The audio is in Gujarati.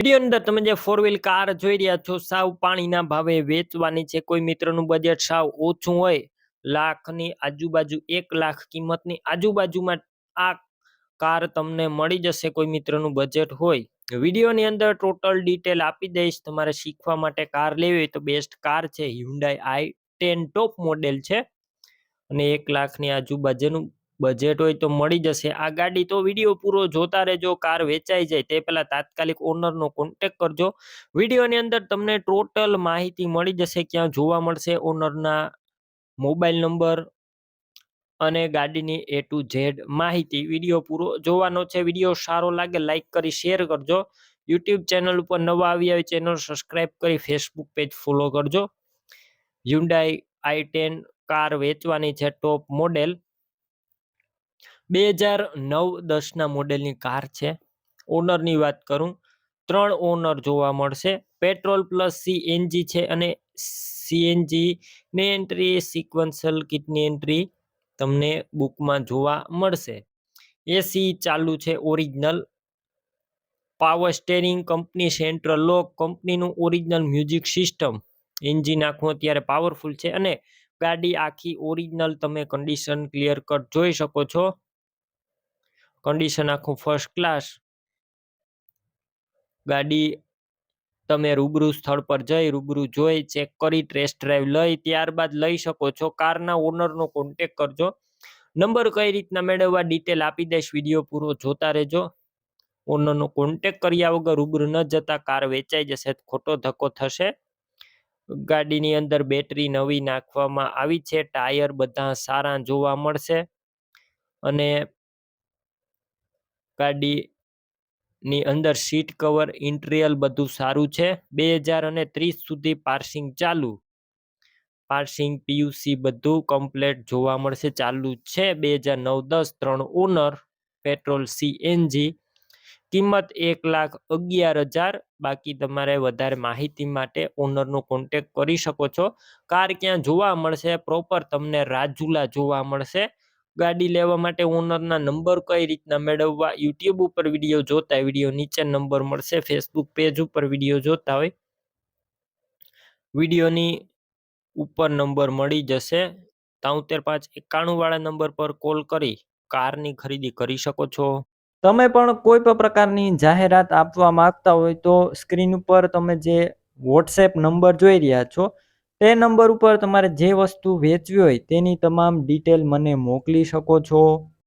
વિડીયોની અંદર તમે જે ફોર વ્હીલ કાર જોઈ રહ્યા છો સાવ પાણીના ભાવે વેચવાની છે. કોઈ મિત્રનું બજેટ સાવ ઓછું હોય, લાખની આજુબાજુ, 1 લાખ કિંમતની આજુબાજુમાં આ કાર તમને મળી જશે. કોઈ મિત્રનું બજેટ હોય, વિડીયોની અંદર ટોટલ ડિટેલ આપી દઈશ. તમારે શીખવા માટે કાર લેવી હોય તો બેસ્ટ કાર છે. Hyundai i10 ટોપ મોડેલ છે અને 1 લાખની આજુબાજુનું બજેટ હોય તો મળી જશે આ ગાડી. તો વિડીયો પૂરો જોતા રહેજો. કાર વેચાઈ જાય તે પહેલા તાત્કાલિક ઓનરનો કોન્ટેક્ટ કરજો. વિડીયોની અંદર તમને ટોટલ માહિતી મળી જશે. ક્યાં જોવા મળશે, ઓનરના મોબાઈલ નંબર અને ગાડીની A to Z માહિતી. વિડીયો પૂરો જોવાનો છે. વિડીયો સારો લાગે લાઈક કરી શેર કરજો. યુટ્યુબ ચેનલ ઉપર નવા આવ્યા હોય ચેનલ સબસ્ક્રાઈબ કરી ફેસબુક પેજ ફોલો કરજો. Hyundai i10 કાર વેચવાની છે, ટોપ મોડેલ 2009-10 મોડેલની કાર છે. ઓનરની વાત કરું, 3 ઓનર જોવા મળશે. પેટ્રોલ પ્લસ CNG છે અને CNG ની એન્ટ્રી સિક્વન્શિયલ કિટની એન્ટ્રી તમને બુકમાં જોવા મળશે. એસી ચાલુ છે original. Power steering company, central લોક કંપનીનું ઓરિજિનલ મ્યુઝિક સિસ્ટમ. એન્જિન આખું અત્યારે પાવરફુલ છે અને ગાડી આખી ઓરિજિનલ તમે કન્ડિશન ક્લિયર કટ જોઈ શકો છો. કન્ડિશન આખું ફર્સ્ટ ક્લાસ. ગાડી તમે રૂબરૂ સ્થળ પર જઈ રૂબરૂ જોઈ ચેક કરી ટેસ્ટ ડ્રાઈવ લઈ ત્યારબાદ લઈ શકો છો. કારના ઓનરનો કોન્ટેક્ટ કરજો. નંબર કઈ રીતના મેળવવા ડિટેલ આપી દઈશ. વિડીયો પૂરો જોતા રહેજો. ઓનરનો કોન્ટેક્ટ કર્યા વગર રૂબરૂ ન જતા કાર વેચાઈ જશે, ખોટો ધક્કો થશે. ગાડીની અંદર બેટરી નવી નાખવામાં આવી છે. ટાયર બધા સારા જોવા મળશે અને ગાડીની અંદર સીટ કવર, ઇન્ટિરિયર બધું સારું છે. 2030 સુધી પાર્સિંગ ચાલુ. પાર્સિંગ PUC બધું કમ્પ્લેટ જોવા મળશે. ચાલુ છે 2009-10, 3 ઓનર, પેટ્રોલ CNG. કિંમત 1,11,000. બાકી તમારે વધારે માહિતી માટે ઓનરનો કોન્ટેક્ટ કરી શકો છો. કાર ક્યાં જોવા મળશે? પ્રોપર તમને રાજુલા જોવા મળશે. ગાડી લેવા માટે ઓનરના નંબર કઈ રીતના મેળવવા? યુટ્યુબ ઉપર વિડીયો જોતા હોય, વિડીયો નીચે નંબર મળશે. ફેસબુક પેજ ઉપર વિડીયો જોતા હોય, વિડીયોની ઉપર નંબર મળી જશે. 73,591 વાળા નંબર પર કોલ કરી કારની ખરીદી કરી શકો છો. તમે પણ કોઈ પણ પ્રકારની જાહેરાત આપવા માંગતા હોય તો સ્ક્રીન ઉપર તમે જે WhatsApp નંબર જોઈ રહ્યા છો તે નંબર ઉપર તમારે જે વસ્તુ વેચવી હોય તેની તમામ ડિટેલ મને મોકલી શકો છો.